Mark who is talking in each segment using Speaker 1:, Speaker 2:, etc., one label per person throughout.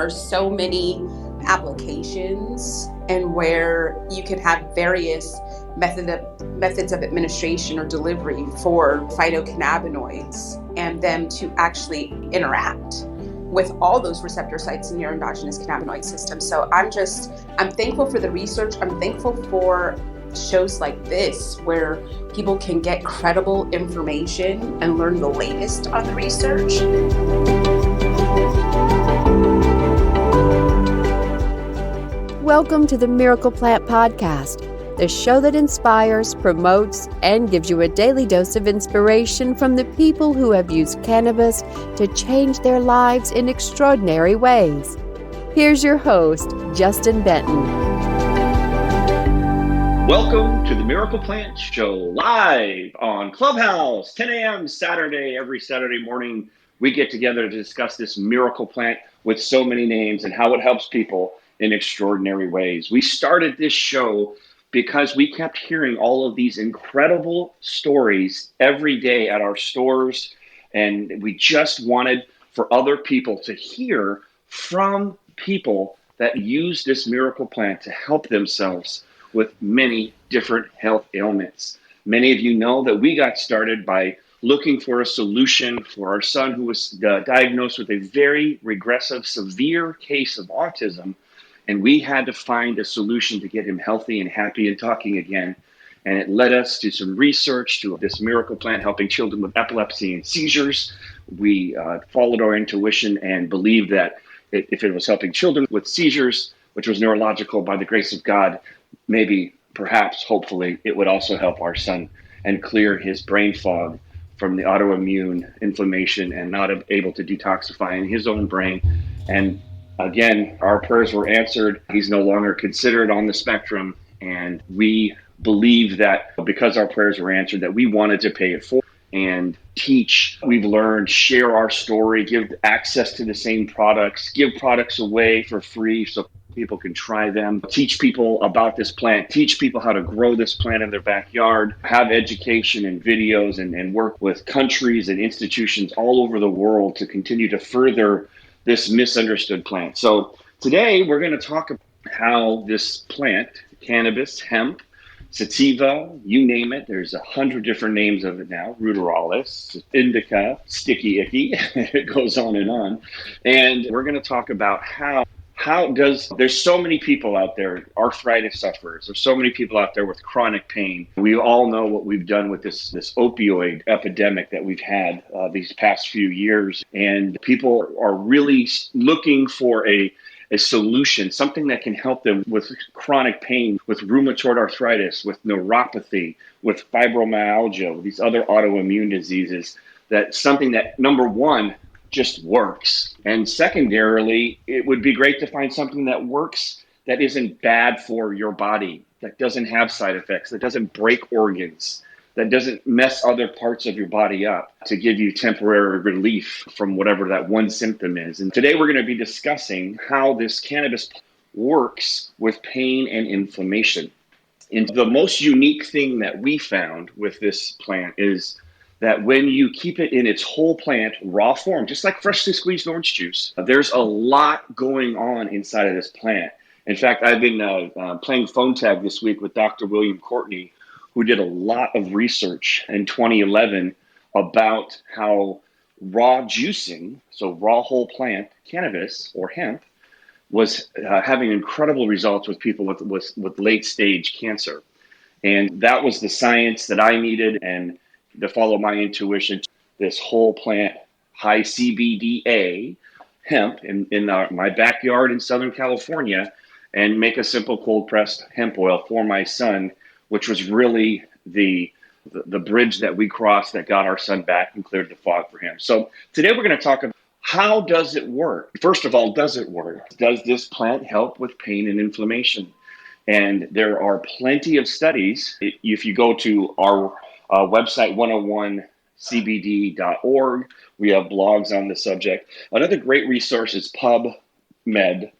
Speaker 1: are so many applications and where you can have various methods of administration or delivery for phytocannabinoids and them to actually interact with all those receptor sites in your endogenous cannabinoid system. So I'm thankful for the research. I'm thankful for shows like this where people can get credible information and learn the latest on the research.
Speaker 2: Welcome to the Miracle Plant Podcast, the show that inspires, promotes, and gives you a daily dose of inspiration from the people who have used cannabis to change their lives in extraordinary ways. Here's your host, Justin Benton.
Speaker 3: Welcome to the Miracle Plant Show, live on Clubhouse, 10 a.m. Saturday. Every Saturday morning, we get together to discuss this miracle plant with so many names and how it helps people in extraordinary ways. We started this show because we kept hearing all of these incredible stories every day at our stores, and we just wanted for other people to hear from people that use this miracle plant to help themselves with many different health ailments. Many of you know that we got started by looking for a solution for our son who was diagnosed with a very regressive, severe case of autism. And we had to find a solution to get him healthy and happy and talking again. And it led us to some research to this miracle plant helping children with epilepsy and seizures. We followed our intuition and believed that if it was helping children with seizures, which was neurological, by the grace of God, maybe, perhaps, hopefully, it would also help our son and clear his brain fog from the autoimmune inflammation and not able to detoxify in his own brain. And again, our prayers were answered. He's no longer considered on the spectrum. And we believe that because our prayers were answered, that we wanted to pay it forward and teach. We've learned, share our story, give access to the same products, give products away for free so people can try them, teach people about this plant, teach people how to grow this plant in their backyard, have education and videos, and work with countries and institutions all over the world to continue to further this misunderstood plant. So today we're going to talk about how this plant, cannabis, hemp, sativa, you name it, there's 100 different names of it now, ruderalis, indica, sticky icky, it goes on. And we're going to talk about there's so many people out there, arthritis sufferers, there's so many people out there with chronic pain. We all know what we've done with this opioid epidemic that we've had these past few years. And people are really looking for a solution, something that can help them with chronic pain, with rheumatoid arthritis, with neuropathy, with fibromyalgia, with these other autoimmune diseases. That's something that, number one, just works. And secondarily, it would be great to find something that works that isn't bad for your body, that doesn't have side effects, that doesn't break organs, that doesn't mess other parts of your body up, to give you temporary relief from whatever that one symptom is. And today we're going to be discussing how this cannabis works with pain and inflammation. And the most unique thing that we found with this plant is that when you keep it in its whole plant, raw form, just like freshly squeezed orange juice, there's a lot going on inside of this plant. In fact, I've been playing phone tag this week with Dr. William Courtney, who did a lot of research in 2011 about how raw juicing, so raw whole plant cannabis or hemp, was having incredible results with people with late stage cancer. And that was the science that I needed, and to follow my intuition, this whole plant, high CBDA hemp in my backyard in Southern California, and make a simple cold pressed hemp oil for my son, which was really the bridge that we crossed that got our son back and cleared the fog for him. So today we're going to talk about how does it work? First of all, does it work? Does this plant help with pain and inflammation? And there are plenty of studies. If you go to our website, 101cbd.org. We have blogs on the subject. Another great resource is pubmed.gov.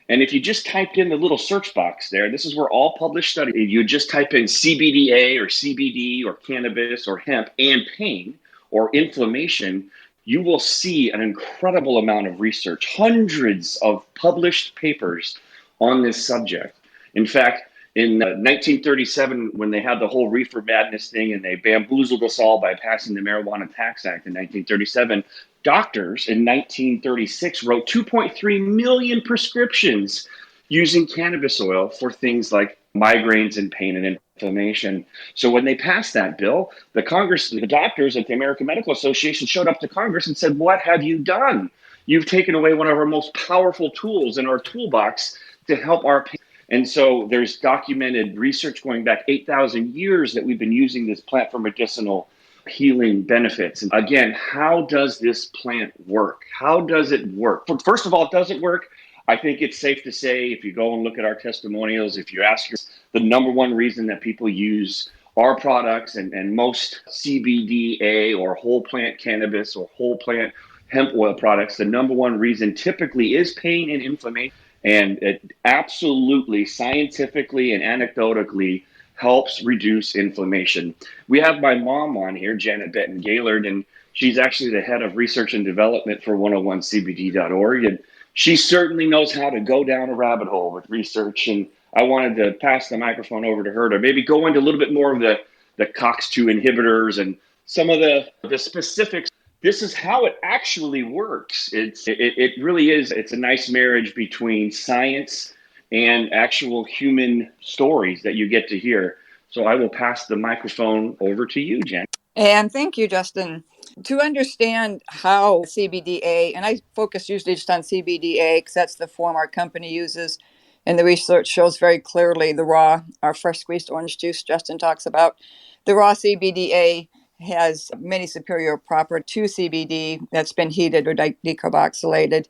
Speaker 3: And if you just typed in the little search box there, this is where all published studies, you just type in CBDA or CBD or cannabis or hemp and pain or inflammation, you will see an incredible amount of research, hundreds of published papers on this subject. In fact, in 1937, when they had the whole reefer madness thing and they bamboozled us all by passing the Marijuana Tax Act in 1937, doctors in 1936 wrote 2.3 million prescriptions using cannabis oil for things like migraines and pain and inflammation. So when they passed that bill, the doctors at the American Medical Association showed up to Congress and said, "What have you done? You've taken away one of our most powerful tools in our toolbox to help our patients." And so there's documented research going back 8,000 years that we've been using this plant for medicinal healing benefits. And again, how does this plant work? How does it work? First of all, does it work? I think it's safe to say, if you go and look at our testimonials, if you ask the number one reason that people use our products and most CBDA or whole plant cannabis or whole plant hemp oil products, the number one reason typically is pain and inflammation. And it absolutely, scientifically and anecdotally helps reduce inflammation. We have my mom on here, Janet Benton Gaillard, and she's actually the head of research and development for 101cbd.org. And she certainly knows how to go down a rabbit hole with research. And I wanted to pass the microphone over to her to maybe go into a little bit more of the COX-2 inhibitors and some of the specifics. This is how it actually works. It really is. It's a nice marriage between science and actual human stories that you get to hear. So I will pass the microphone over to you, Jen.
Speaker 4: And thank you, Justin. To understand how CBDA, and I focus usually just on CBDA because that's the form our company uses, and the research shows very clearly the raw, our fresh squeezed orange juice Justin talks about. The raw CBDA has many superior properties to CBD that's been heated or decarboxylated.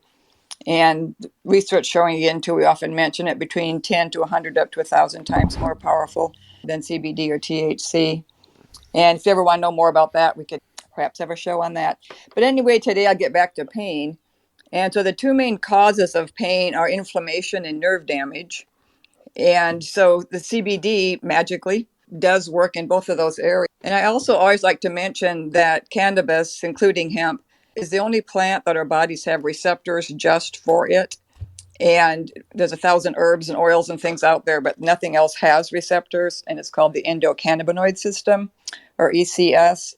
Speaker 4: And research showing into, we often mention it, between 10 to 100 up to 1,000 times more powerful than CBD or THC. And if you ever want to know more about that, we could perhaps have a show on that. But anyway, today I'll get back to pain. And so the two main causes of pain are inflammation and nerve damage. And so the CBD magically does work in both of those areas. And I also always like to mention that cannabis, including hemp, is the only plant that our bodies have receptors just for it. And there's 1,000 herbs and oils and things out there, but nothing else has receptors. And it's called the endocannabinoid system, or ECS.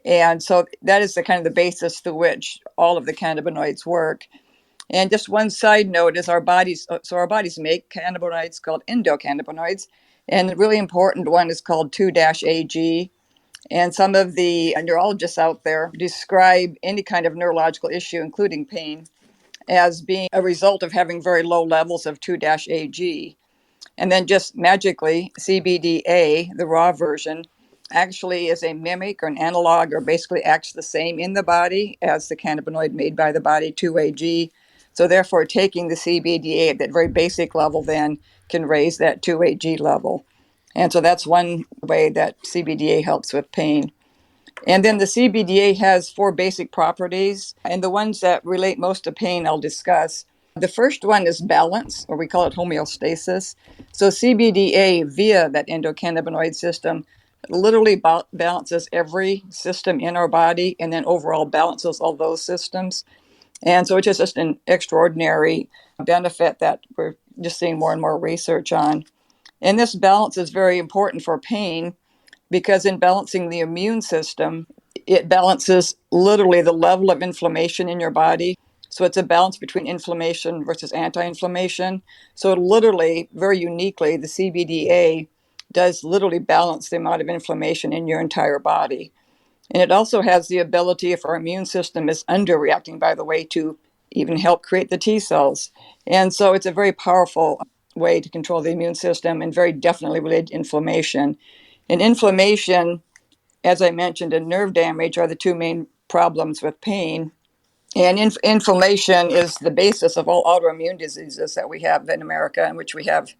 Speaker 4: And so that is the kind of the basis through which all of the cannabinoids work. And just one side note is our bodies make cannabinoids called endocannabinoids. And the really important one is called 2-AG. And some of the neurologists out there describe any kind of neurological issue, including pain, as being a result of having very low levels of 2-AG. And then just magically, CBDA, the raw version, actually is a mimic or an analog, or basically acts the same in the body as the cannabinoid made by the body, 2-AG. So therefore, taking the CBDA at that very basic level then can raise that 2-AG level. And so that's one way that CBDA helps with pain. And then the CBDA has 4 basic properties, and the ones that relate most to pain I'll discuss. The first one is balance, or we call it homeostasis. So CBDA, via that endocannabinoid system, literally balances every system in our body and then overall balances all those systems. And so it's just an extraordinary benefit that we're just seeing more and more research on. And this balance is very important for pain because in balancing the immune system, it balances literally the level of inflammation in your body. So it's a balance between inflammation versus anti-inflammation. So literally, very uniquely, the CBDA does literally balance the amount of inflammation in your entire body. And it also has the ability, if our immune system is underreacting, by the way, to even help create the T cells. And so it's a very powerful way to control the immune system and very definitely related to inflammation. And inflammation, as I mentioned, and nerve damage are the two main problems with pain. And inflammation is the basis of all autoimmune diseases that we have in America, in which we have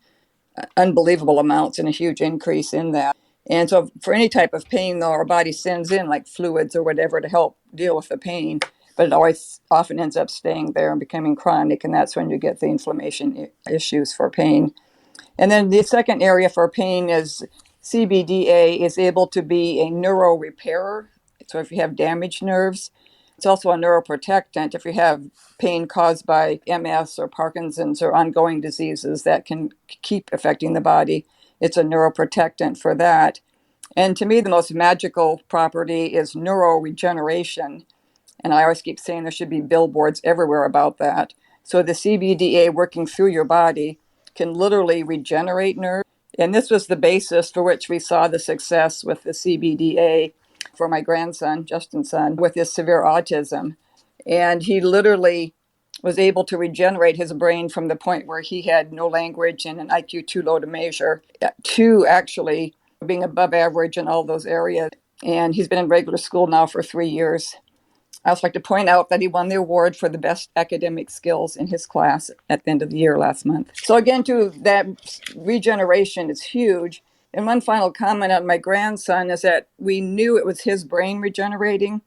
Speaker 4: unbelievable amounts and a huge increase in that. And so for any type of pain, though, our body sends in like fluids or whatever to help deal with the pain, but it always often ends up staying there and becoming chronic, and that's when you get the inflammation issues for pain. And then the second area for pain is CBDA is able to be a neuro repairer. So if you have damaged nerves, It's also a neuroprotectant if you have pain caused by MS or Parkinson's or ongoing diseases that can keep affecting the body. It's a neuroprotectant for that. And to me, the most magical property is neuroregeneration. And I always keep saying there should be billboards everywhere about that. So the CBDA working through your body can literally regenerate nerves. And this was the basis for which we saw the success with the CBDA for my grandson, Justin's son, with his severe autism. And he literally was able to regenerate his brain from the point where he had no language and an IQ too low to measure to actually being above average in all those areas. And he's been in regular school now for 3 years. I also like to point out that he won the award for the best academic skills in his class at the end of the year last month. So again, too, that regeneration is huge. And one final comment on my grandson is that we knew it was his brain regenerating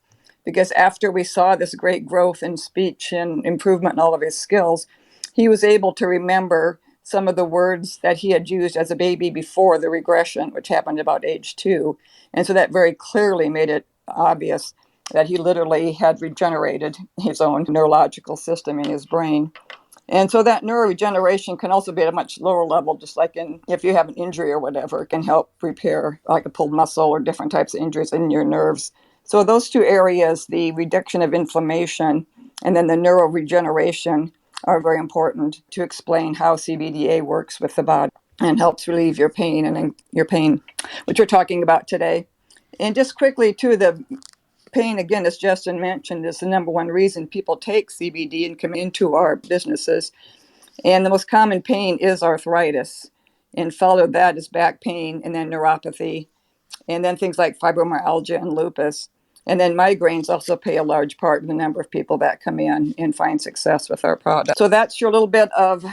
Speaker 4: because after we saw this great growth in speech and improvement in all of his skills, he was able to remember some of the words that he had used as a baby before the regression, which happened about age 2. And so that very clearly made it obvious that he literally had regenerated his own neurological system in his brain. And so that neuroregeneration can also be at a much lower level, just like if you have an injury or whatever, it can help repair like a pulled muscle or different types of injuries in your nerves. So those two areas, the reduction of inflammation and then the neuroregeneration, are very important to explain how CBDA works with the body and helps relieve your pain which we're talking about today. And just quickly, too, the pain, again, as Justin mentioned, is the number one reason people take CBD and come into our businesses. And the most common pain is arthritis. And followed that is back pain and then neuropathy. And then things like fibromyalgia and lupus. And then migraines also play a large part in the number of people that come in and find success with our product. So that's your little bit of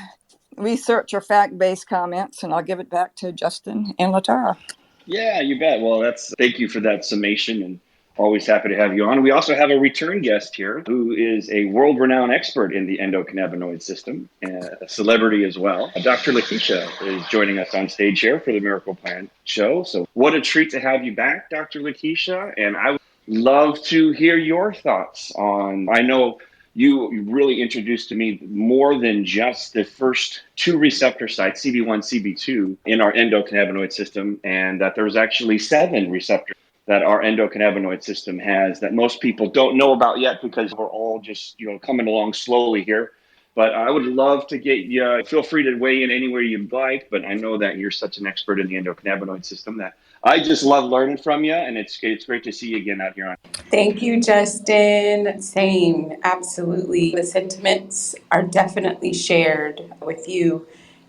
Speaker 4: research or fact-based comments. And I'll give it back to Justin and LaTara.
Speaker 3: Yeah, you bet. Well, thank you for that summation, and always happy to have you on. We also have a return guest here who is a world-renowned expert in the endocannabinoid system, and a celebrity as well. Dr. Lakisha is joining us on stage here for the Miracle Plant show. So what a treat to have you back, Dr. Lakisha. And I would love to hear your thoughts on, I know you really introduced to me more than just the first 2 receptor sites, CB1, CB2, in our endocannabinoid system, and that there's actually 7 receptors that our endocannabinoid system has that most people don't know about yet because we're all just coming along slowly here. But I would love to get you, feel free to weigh in anywhere you'd like, but I know that you're such an expert in the endocannabinoid system that I just love learning from you, and it's great to see you again out here on.
Speaker 1: Thank you, Justin. Same, absolutely. The sentiments are definitely shared with you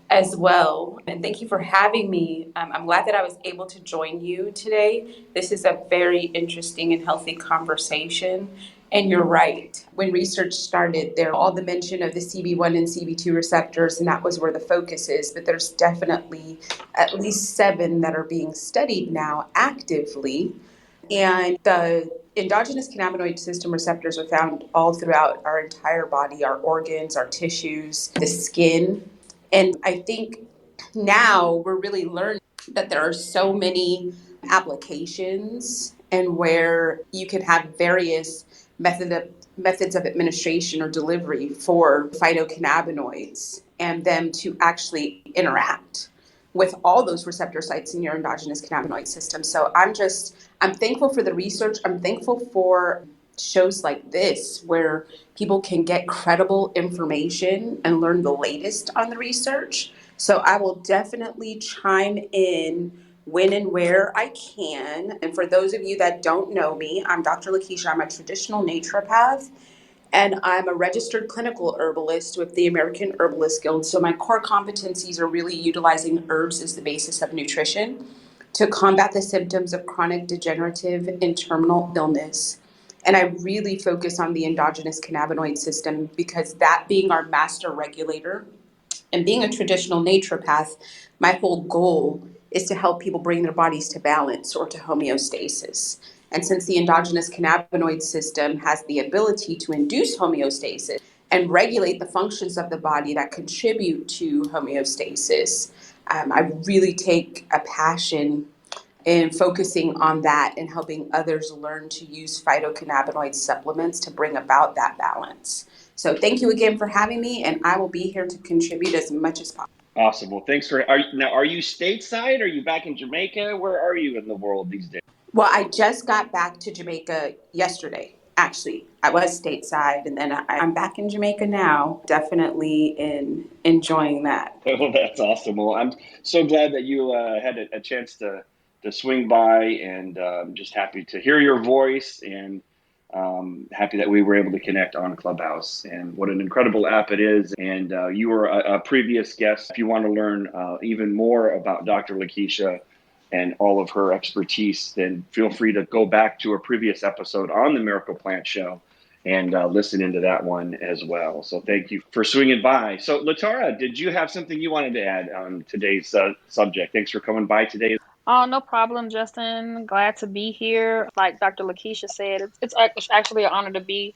Speaker 1: as well. And thank you for having me. I'm glad that I was able to join you today. This is a very interesting and healthy conversation. And you're right. When research started, there all the mention of the CB1 and CB2 receptors, and that was where the focus is. But there's definitely at least 7 that are being studied now actively. And the endogenous cannabinoid system receptors are found all throughout our entire body, our organs, our tissues, the skin. And I think now we're really learning that there are so many applications and where you can have various methods of administration or delivery for phytocannabinoids and them to actually interact with all those receptor sites in your endogenous cannabinoid system. So I'm thankful for the research. I'm thankful for shows like this where people can get credible information and learn the latest on the research. So I will definitely chime in when and where I can. And for those of you that don't know me, I'm Dr. Lakisha. I'm a traditional naturopath, and I'm a registered clinical herbalist with the American Herbalist Guild. So my core competencies are really utilizing herbs as the basis of nutrition to combat the symptoms of chronic degenerative and terminal illness. And I really focus on the endogenous cannabinoid system because that being our master regulator and being a traditional naturopath, my whole goal is to help people bring their bodies to balance or to homeostasis. And since the endogenous cannabinoid system has the ability to induce homeostasis and regulate the functions of the body that contribute to homeostasis, I really take a passion and focusing on that and helping others learn to use phytocannabinoid supplements to bring about that balance. So thank you again for having me, and I will be here to contribute as much as possible.
Speaker 3: Awesome. Well, thanks for. Are you stateside? Are you back in Jamaica? Where are you in the world these days?
Speaker 1: Well, I just got back to Jamaica yesterday. Actually, I was stateside, and then I'm back in Jamaica now. Definitely enjoying that.
Speaker 3: Oh, that's awesome. Well, I'm so glad that you had a chance to swing by, and just happy to hear your voice, and happy that we were able to connect on Clubhouse. And what an incredible app it is. And you were a previous guest. If you want to learn even more about Dr. Lakisha and all of her expertise, then feel free to go back to a previous episode on the Miracle Plant Show and listen into that one as well. So thank you for swinging by. So LaTara, did you have something you wanted to add on today's subject? Thanks for coming by today.
Speaker 5: Oh, no problem, Justin. Glad to be here. Like Dr. Lakisha said, it's actually an honor to be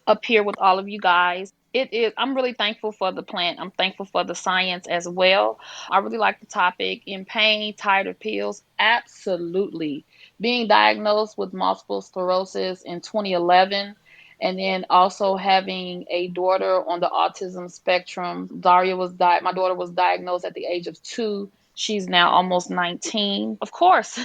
Speaker 5: up here with all of you guys. It is. I'm really thankful for the plant. I'm thankful for the science as well. I really like the topic. In pain, tired of pills? Absolutely. Being diagnosed with multiple sclerosis in 2011, and then also having a daughter on the autism spectrum. My daughter was diagnosed at the age of 2. She's now almost 19. Of course,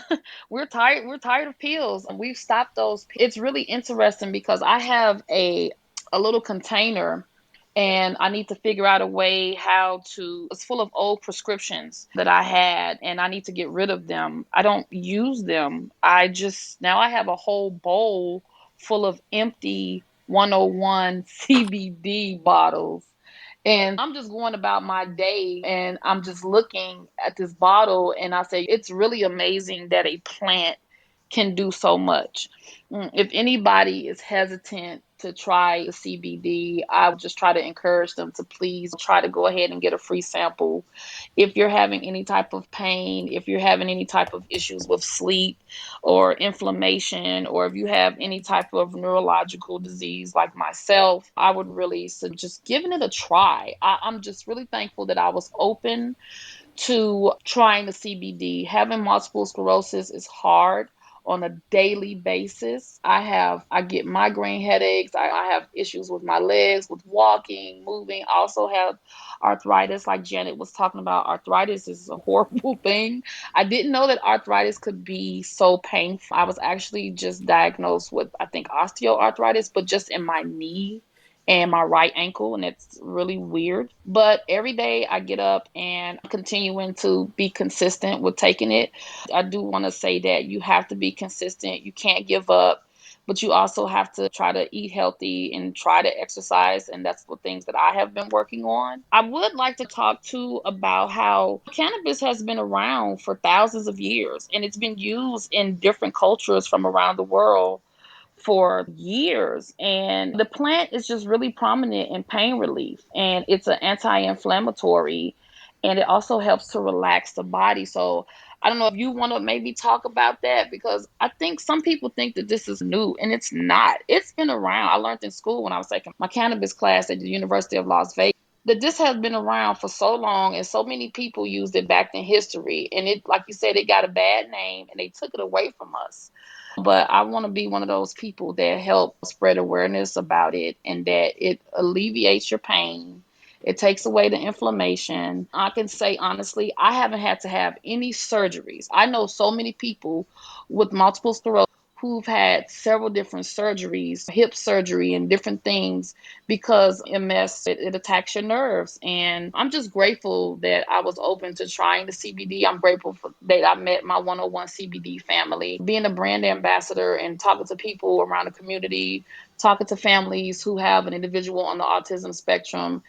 Speaker 5: we're tired. We're tired of pills. We've stopped those. It's really interesting because I have a little container, and I need to figure out a way how to. It's full of old prescriptions that I had, and I need to get rid of them. I don't use them. Now I have a whole bowl full of empty 101 CBD bottles. And I'm just going about my day, and I'm just looking at this bottle, and I say, it's really amazing that a plant can do so much. If anybody is hesitant to try CBD, I would just try to encourage them to please try to go ahead and get a free sample. If you're having any type of pain, if you're having any type of issues with sleep or inflammation, or if you have any type of neurological disease like myself, I would really suggest giving it a try. I'm just really thankful that I was open to trying the CBD. Having multiple sclerosis is hard on a daily basis. I get migraine headaches. I have issues with my legs, with walking, moving. I also have arthritis, like Janet was talking about. Arthritis is a horrible thing. I didn't know that arthritis could be so painful. I was actually just diagnosed with, I think, osteoarthritis, but just in my knee and my right ankle, and it's really weird. But every day I get up and I'm continuing to be consistent with taking it. I do want to say that you have to be consistent. You can't give up, but you also have to try to eat healthy and try to exercise. And that's the things that I have been working on. I would like to talk too about how cannabis has been around for thousands of years, and it's been used in different cultures from around the world for years. And the plant is just really prominent in pain relief, and it's an anti-inflammatory, and it also helps to relax the body. So I don't know if you want to maybe talk about that, because I think some people think that this is new, and it's not. It's been around. I learned in school when I was taking my cannabis class at the University of Las Vegas that this has been around for so long, and so many people used it back in history. And it, like you said, it got a bad name and they took it away from us. But I want to be one of those people that help spread awareness about it, and that it alleviates your pain. It takes away the inflammation. I can say honestly, I haven't had to have any surgeries. I know so many people with multiple sclerosis who've had several different surgeries, hip surgery and different things, because it attacks your nerves. And I'm just grateful that I was open to trying the CBD. I'm grateful that I met my 101 CBD family. Being a brand ambassador and talking to people around the community, talking to families who have an individual on the autism spectrum,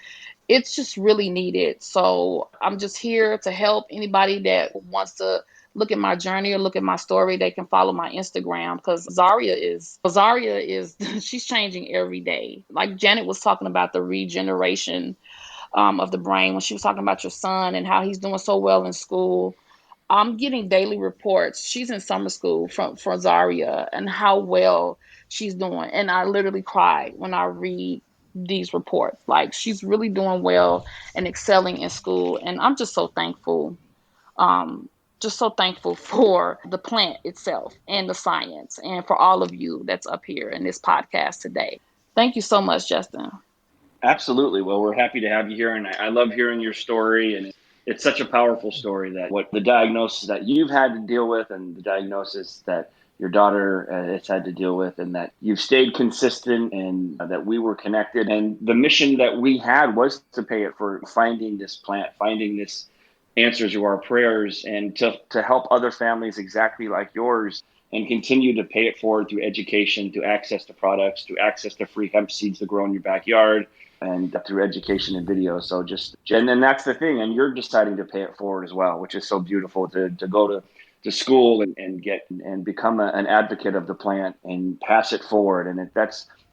Speaker 5: it's just really needed. So I'm just here to help anybody that wants to look at my journey or look at my story. They can follow my Instagram, because Zaria is she's changing every day. Like Janet was talking about the regeneration of the brain when she was talking about your son and how he's doing so well in school. I'm getting daily reports. She's in summer school for Zaria, and how well she's doing. And I literally cry when I read these reports. Like, she's really doing well and excelling in school. And I'm just so thankful. Um, just so thankful for the plant itself and the science, and for all of you that's up here in this podcast today. Thank you so much, Justin.
Speaker 3: Absolutely. Well, we're happy to have you here, and I love hearing your story. And it's such a powerful story, that what the diagnosis that you've had to deal with, and the diagnosis that your daughter has had to deal with, and that you've stayed consistent, and that we were connected. And the mission that we had was to pay it for finding this plant, finding this answers to our prayers, and to help other families exactly like yours, and continue to pay it forward through education, to access to products, to access to free hemp seeds to grow in your backyard, and through education and videos. So and then that's the thing. And you're deciding to pay it forward as well, which is so beautiful, to go to school and become an advocate of the plant and pass it forward. And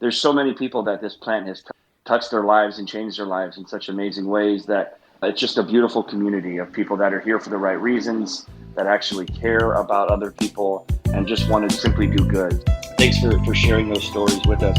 Speaker 3: there's so many people that this plant has touched their lives and changed their lives in such amazing ways, that it's just a beautiful community of people that are here for the right reasons, that actually care about other people and just want to simply do good. Thanks for sharing those stories with us.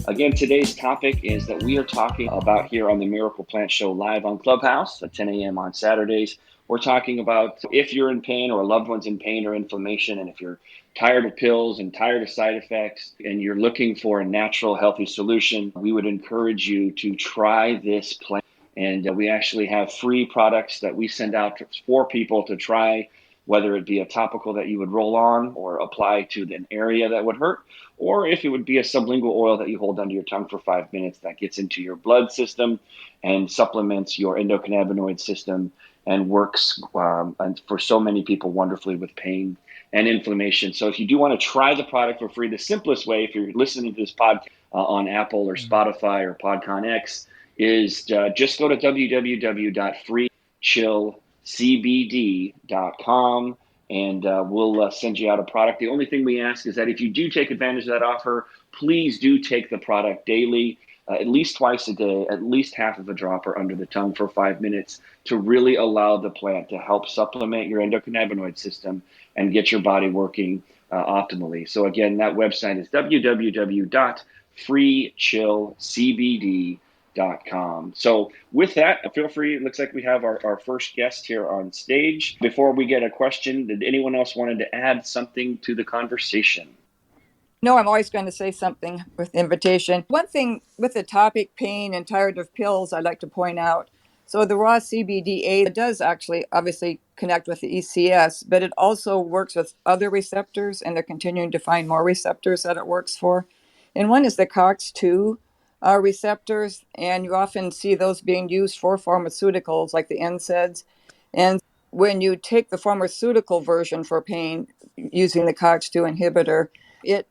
Speaker 3: Again, today's topic is that we are talking about here on the Miracle Plant Show live on Clubhouse at 10 a.m. on Saturdays. We're talking about if you're in pain, or a loved one's in pain or inflammation, and if you're tired of pills and tired of side effects, and you're looking for a natural, healthy solution, we would encourage you to try this plant. And we actually have free products that we send out for people to try, whether it be a topical that you would roll on or apply to an area that would hurt, or if it would be a sublingual oil that you hold under your tongue for 5 minutes that gets into your blood system and supplements your endocannabinoid system, and works and for so many people wonderfully with pain and inflammation. So if you do want to try the product for free, the simplest way, if you're listening to this podcast on Apple or Spotify or PodCONX, is just go to www.freechillcbd.com, and we'll send you out a product. The only thing we ask is that if you do take advantage of that offer, please do take the product daily, at least twice a day, at least half of a dropper under the tongue for 5 minutes, to really allow the plant to help supplement your endocannabinoid system and get your body working optimally. So again, that website is www.freechillcbd.com. So with that, feel free. It looks like we have our first guest here on stage. Before we get a question, did anyone else wanted to add something to the conversation?
Speaker 4: No, I'm always going to say something with invitation. One thing with the topic pain and tired of pills, I'd like to point out. So the raw CBDA does actually obviously connect with the ECS, but it also works with other receptors, and they're continuing to find more receptors that it works for. And one is the COX-2 receptors, and you often see those being used for pharmaceuticals like the NSAIDs. And when you take the pharmaceutical version for pain using the COX-2 inhibitor, it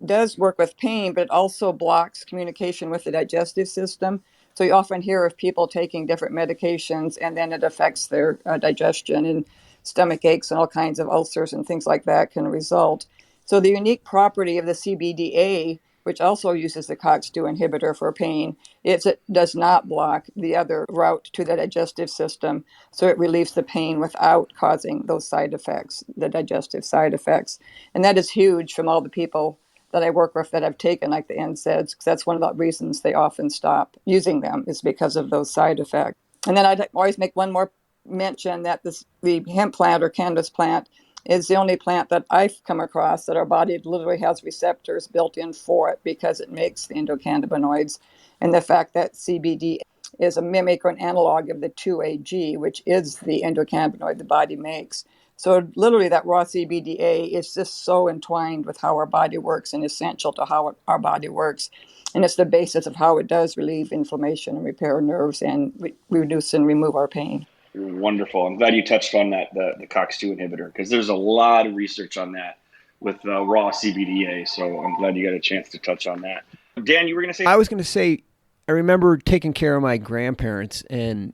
Speaker 4: does work with pain, but it also blocks communication with the digestive system. So you often hear of people taking different medications, and then it affects their digestion, and stomach aches and all kinds of ulcers and things like that can result. So the unique property of the CBDA, which also uses the COX-2 inhibitor for pain, is it does not block the other route to the digestive system. So it relieves the pain without causing those side effects, the digestive side effects. And that is huge from all the people that I work with that have taken like the NSAIDs, because that's one of the reasons they often stop using them, is because of those side effects. And then I'd always make one more mention that the hemp plant or cannabis plant is the only plant that I've come across that our body literally has receptors built in for it, because it makes the endocannabinoids. And the fact that CBD is a mimic or an analog of the 2-AG, which is the endocannabinoid the body makes. So literally that raw CBDA is just so entwined with how our body works and essential to how our body works. And it's the basis of how it does relieve inflammation and repair nerves and reduce and remove our pain.
Speaker 3: Wonderful. I'm glad you touched on that, the COX-2 inhibitor, because there's a lot of research on that with raw CBDA. So I'm glad you got a chance to touch on that. Dan, you were going to say?
Speaker 6: I was going to say, I remember taking care of my grandparents, and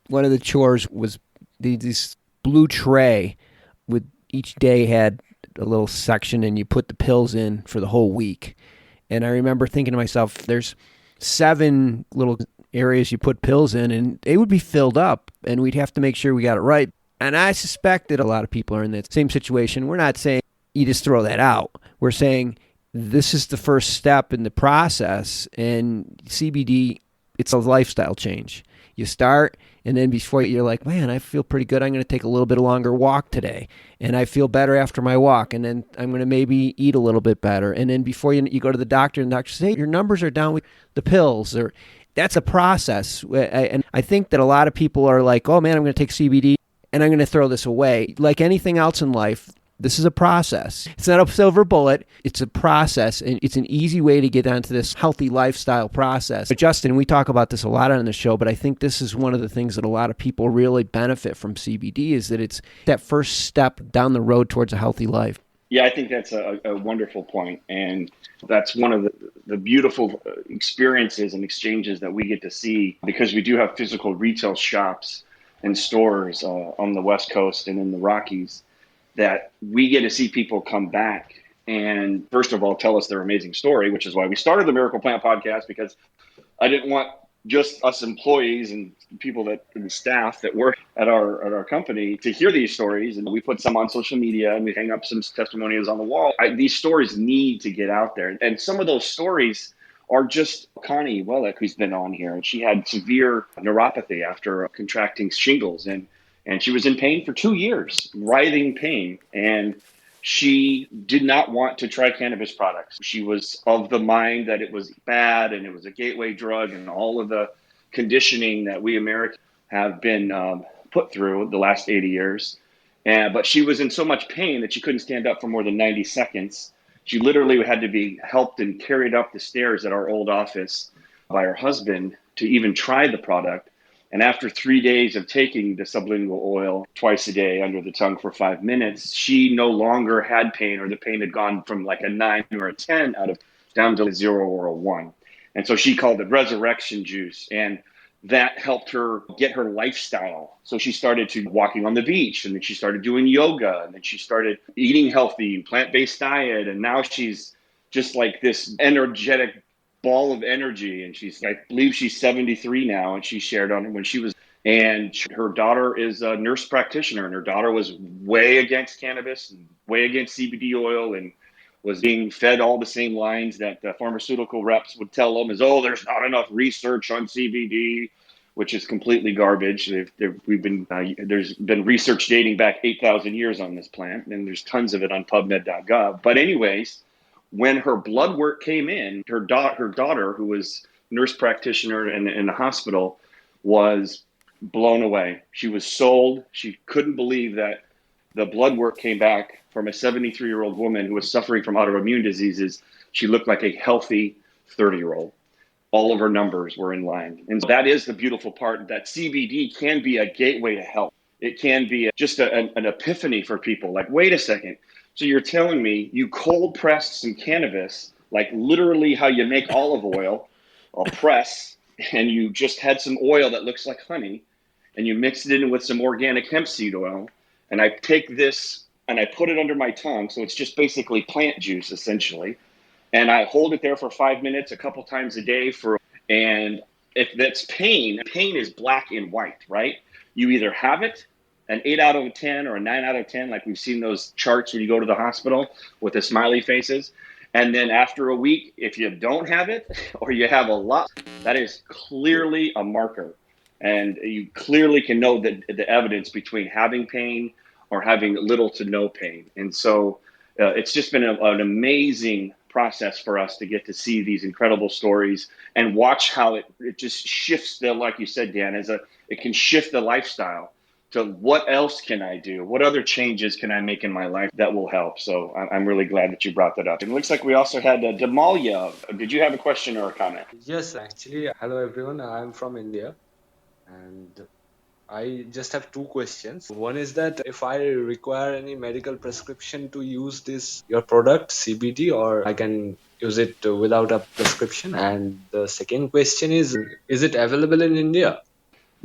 Speaker 6: one of the chores was this blue tray with each day had a little section, and you put the pills in for the whole week. And I remember thinking to myself, there's 7 little areas you put pills in, and they would be filled up, and we'd have to make sure we got it right. And I suspect that a lot of people are in that same situation. We're not saying you just throw that out. We're saying this is the first step in the process, and CBD It's a lifestyle change. You start, and then before you're like, man, I feel pretty good. I'm going to take a little bit longer walk today, and I feel better after my walk, and then I'm going to maybe eat a little bit better. And then before you go to the doctor, and the doctor says, hey, your numbers are down with the pills. Or that's a process. And I think that a lot of people are like, oh, man, I'm going to take CBD, and I'm going to throw this away. Like anything else in life, this is a process. It's not a silver bullet. It's a process, and it's an easy way to get onto this healthy lifestyle process. But Justin, we talk about this a lot on the show, but I think this is one of the things that a lot of people really benefit from CBD is that it's that first step down the road towards a healthy life.
Speaker 3: Yeah, I think that's a wonderful point. And that's one of the beautiful experiences and exchanges that we get to see because we do have physical retail shops and stores on the West Coast and in the Rockies, that we get to see people come back and, first of all, tell us their amazing story, which is why we started the Miracle Plant podcast, because I didn't want just us employees and people and staff that work at our company to hear these stories. And we put some on social media and we hang up some testimonials on the wall. These stories need to get out there. And some of those stories are just Connie Wellick, who's been on here, and she had severe neuropathy after contracting shingles. And she was in pain for 2 years, writhing pain. And she did not want to try cannabis products. She was of the mind that it was bad and it was a gateway drug and all of the conditioning that we Americans have been put through the last 80 years. But she was in so much pain that she couldn't stand up for more than 90 seconds. She literally had to be helped and carried up the stairs at our old office by her husband to even try the product. And after 3 days of taking the sublingual oil twice a day under the tongue for 5 minutes, she no longer had pain, or the pain had gone from like a 9 or a 10 down to a 0 or a 1. And so she called it resurrection juice. And that helped her get her lifestyle. So she started to walking on the beach, and then she started doing yoga, and then she started eating healthy, plant-based diet. And now she's just like this energetic ball of energy. And I believe she's 73 now, and she shared on it when she was, and her daughter is a nurse practitioner, and her daughter was way against cannabis and way against CBD oil, and was being fed all the same lines that the pharmaceutical reps would tell them is, oh, there's not enough research on CBD, which is completely garbage. There's been research dating back 8,000 years on this plant, and there's tons of it on PubMed.gov. But anyways, when her blood work came in, her daughter, who was nurse practitioner in the hospital, was blown away. She was sold. She couldn't believe that the blood work came back from a 73-year-old woman who was suffering from autoimmune diseases. She looked like a healthy 30-year-old. All of her numbers were in line. And so that is the beautiful part, that CBD can be a gateway to health. It can be just an epiphany for people. Like, wait a second. So you're telling me you cold pressed some cannabis, like literally how you make olive oil, a press, and you just had some oil that looks like honey, and you mixed it in with some organic hemp seed oil, and I take this and I put it under my tongue, so it's just basically plant juice essentially, and I hold it there for 5 minutes a couple times a day and if that's pain is black and white, right? You either have it, an 8 out of 10 or a 9 out of 10, like we've seen those charts when you go to the hospital with the smiley faces. And then after a week, if you don't have it or you have a lot, that is clearly a marker. And you clearly can know the evidence between having pain or having little to no pain. And so it's just been an amazing process for us to get to see these incredible stories and watch how it just shifts like you said, Dan, it can shift the lifestyle to what else can I do? What other changes can I make in my life that will help? So I'm really glad that you brought that up. It looks like we also had Damalia. Did you have a question or a comment?
Speaker 7: Yes, actually. Hello, everyone. I'm from India, and I just have two questions. One is that if I require any medical prescription to use your product, CBD, or I can use it without a prescription. And the second question is it available in India?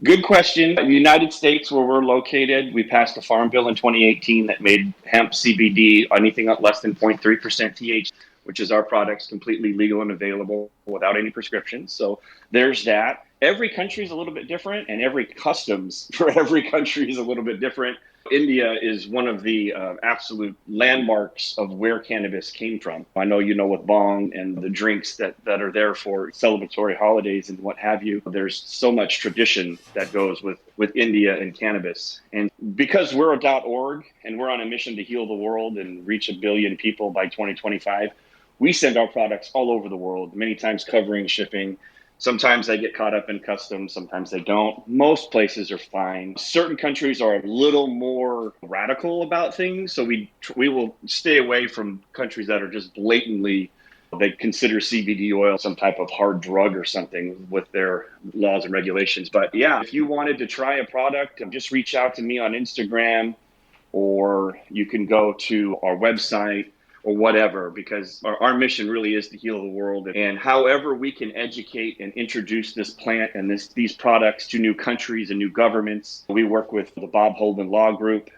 Speaker 3: Good question. In the United States, where we're located, we passed a farm bill in 2018 that made hemp CBD, anything up less than 0.3% THC, which is our products, completely legal and available without any prescriptions. So there's that. Every country is a little bit different, and every customs for every country is a little bit different. India is one of the absolute landmarks of where cannabis came from. I know you know with bong and the drinks that are there for celebratory holidays and what have you. There's so much tradition that goes with India and cannabis. And because we're a .org and we're on a mission to heal the world and reach 1 billion people by 2025, we send our products all over the world, many times covering shipping. Sometimes they get caught up in customs, sometimes they don't. Most places are fine. Certain countries are a little more radical about things, so we will stay away from countries that are just blatantly, they consider CBD oil some type of hard drug or something with their laws and regulations. But yeah, if you wanted to try a product, just reach out to me on Instagram, or you can go to our website or whatever, because our mission really is to heal the world. And however we can educate and introduce this plant and these products to new countries and new governments. We work with the Bob Holden Law Group,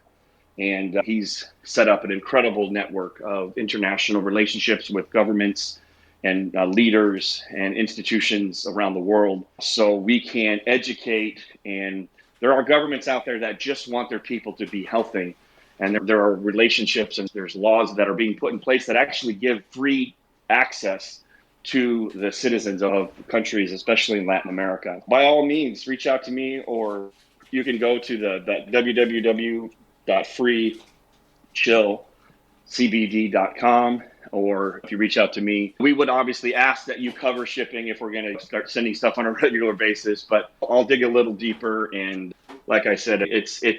Speaker 3: and he's set up an incredible network of international relationships with governments and leaders and institutions around the world, so we can educate. And there are governments out there that just want their people to be healthy. And there are relationships and there's laws that are being put in place that actually give free access to the citizens of countries, especially in Latin America. By all means, reach out to me, or you can go to the www.freechillcbd.com, or if you reach out to me, we would obviously ask that you cover shipping if we're going to start sending stuff on a regular basis, but I'll dig a little deeper. And like I said,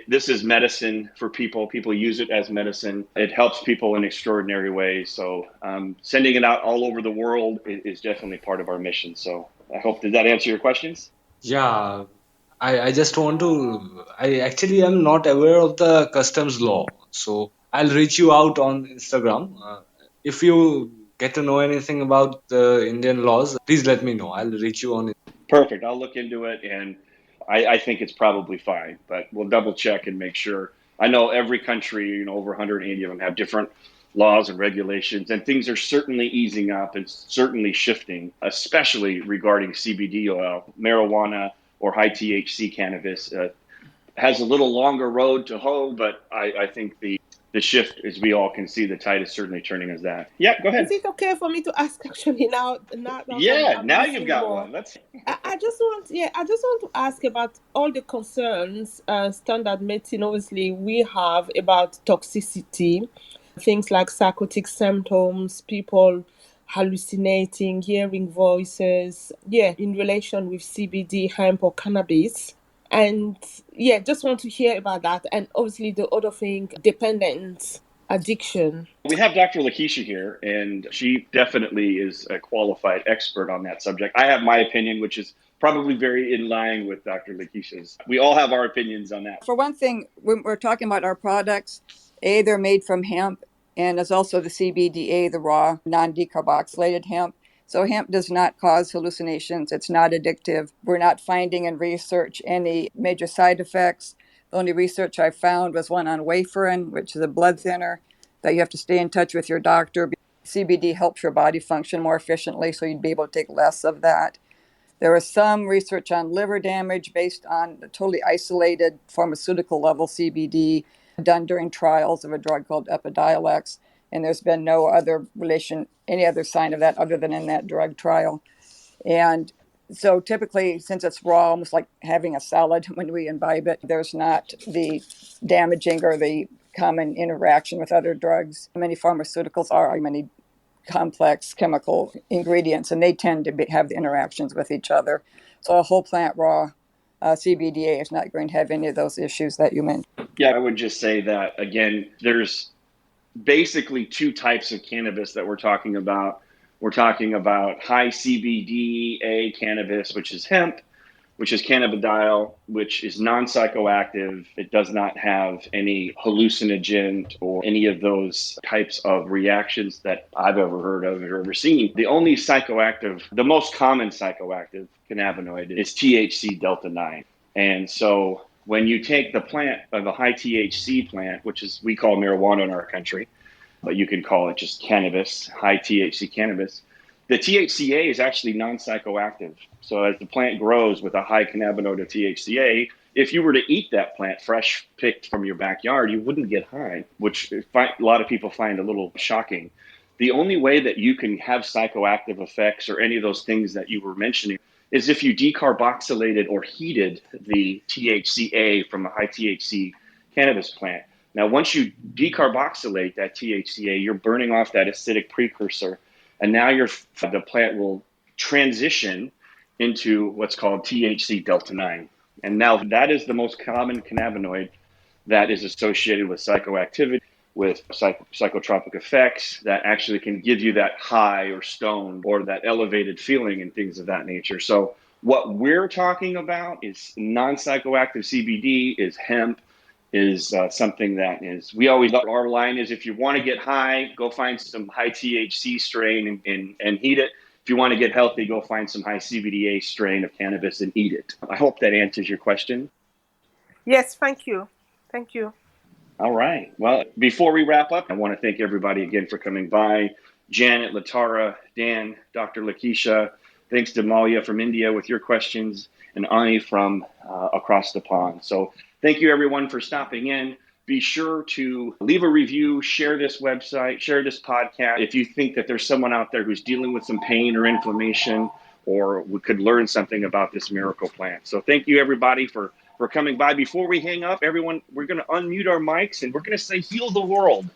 Speaker 3: this is medicine for people. People use it as medicine. It helps people in extraordinary ways. So sending it out all over the world is definitely part of our mission. So I hope, did that answer your questions?
Speaker 7: Yeah, I just want to, I actually am not aware of the customs law. So I'll reach you out on Instagram. If you get to know anything about the Indian laws, please let me know. I'll reach you on.
Speaker 3: Perfect. I'll look into it, and I think it's probably fine, but we'll double check and make sure. I know every country, over 180 of them, have different laws and regulations, and things are certainly easing up and certainly shifting, especially regarding CBD oil. Marijuana or high THC cannabis has a little longer road to hoe, but I think the shift, as we all can see, the tide is certainly turning as that. Yeah, go ahead.
Speaker 8: Is it okay for me to ask actually now?
Speaker 3: Yeah, now you've got one. Let's.
Speaker 8: I just want to ask about all the concerns standard medicine. Obviously, we have about toxicity, things like psychotic symptoms, people hallucinating, hearing voices. Yeah, in relation with CBD, hemp, or cannabis. And yeah, just want to hear about that. And obviously the other thing, dependence, addiction.
Speaker 3: We have Dr. Lakisha here, and she definitely is a qualified expert on that subject. I have my opinion, which is probably very in line with Dr. Lakisha's. We all have our opinions on that.
Speaker 4: For one thing, when we're talking about our products, they're made from hemp, and there's also the CBDA, the raw, non-decarboxylated hemp. So hemp does not cause hallucinations. It's not addictive. We're not finding in research any major side effects. The only research I found was one on warfarin, which is a blood thinner that you have to stay in touch with your doctor. CBD helps your body function more efficiently, so you'd be able to take less of that. There was some research on liver damage based on the totally isolated pharmaceutical level CBD done during trials of a drug called Epidiolex. And there's been no other any other sign of that other than in that drug trial. And so typically, since it's raw, almost like having a salad when we imbibe it, there's not the damaging or the common interaction with other drugs. Many pharmaceuticals are many complex chemical ingredients, and they tend to have the interactions with each other. So a whole plant raw CBDA is not going to have any of those issues that you mentioned.
Speaker 3: Yeah, I would just say that, again, there's basically two types of cannabis that we're talking about. We're talking about high CBDA cannabis, which is hemp, which is cannabidiol, which is non-psychoactive. It does not have any hallucinogen or any of those types of reactions that I've ever heard of or ever seen. The only psychoactive, the most common psychoactive cannabinoid is THC delta 9. And so when you take the plant of a high THC plant, which is, we call marijuana in our country, but you can call it just cannabis, high THC cannabis, the THCA is actually non-psychoactive. So as the plant grows with a high cannabinoid of THCA, if you were to eat that plant fresh picked from your backyard, you wouldn't get high, which a lot of people find a little shocking. The only way that you can have psychoactive effects or any of those things that you were mentioning is if you decarboxylated or heated the THCA from a high THC cannabis plant. Now, once you decarboxylate that THCA, you're burning off that acidic precursor, and now the plant will transition into what's called THC delta 9. And now that is the most common cannabinoid that is associated with psychoactivity, with psychotropic effects that actually can give you that high or stone or that elevated feeling and things of that nature. So what we're talking about is non-psychoactive CBD, is hemp, is something that is, we always, our line is, if you want to get high, go find some high THC strain and heat it. If you want to get healthy, go find some high CBDA strain of cannabis and eat it. I hope that answers your question.
Speaker 8: Yes, thank you. Thank you.
Speaker 3: All right. Well, before we wrap up, I want to thank everybody again for coming by. Janet, LaTara, Dan, Dr. Lakisha. Thanks to Malia from India with your questions, and Ani from across the pond. So thank you, everyone, for stopping in. Be sure to leave a review, share this website, share this podcast. If you think that there's someone out there who's dealing with some pain or inflammation, or we could learn something about this miracle plant. So thank you, everybody, for coming by. Before we hang up, everyone, we're going to unmute our mics and we're going to say heal the world,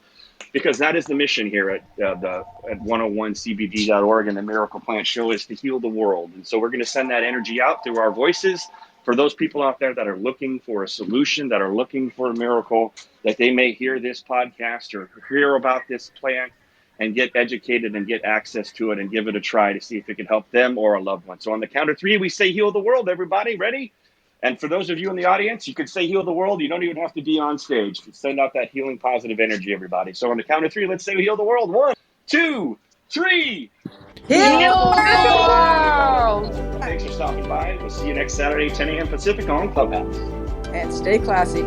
Speaker 3: because that is the mission here at 101cbd.org and the Miracle Plant Show, is to heal the world. And so we're going to send that energy out through our voices for those people out there that are looking for a solution, that are looking for a miracle, that they may hear this podcast or hear about this plant and get educated and get access to it and give it a try to see if it can help them or a loved one. So on the count of three, we say heal the world, everybody. Ready? And for those of you in the audience, you could say heal the world. You don't even have to be on stage. Send out that healing positive energy, everybody. So on the count of three, let's say heal the world. 1, 2, 3.
Speaker 4: Heal
Speaker 2: the world!
Speaker 3: Thanks for stopping by. We'll see you next Saturday, 10 a.m. Pacific on Clubhouse.
Speaker 4: and stay classy.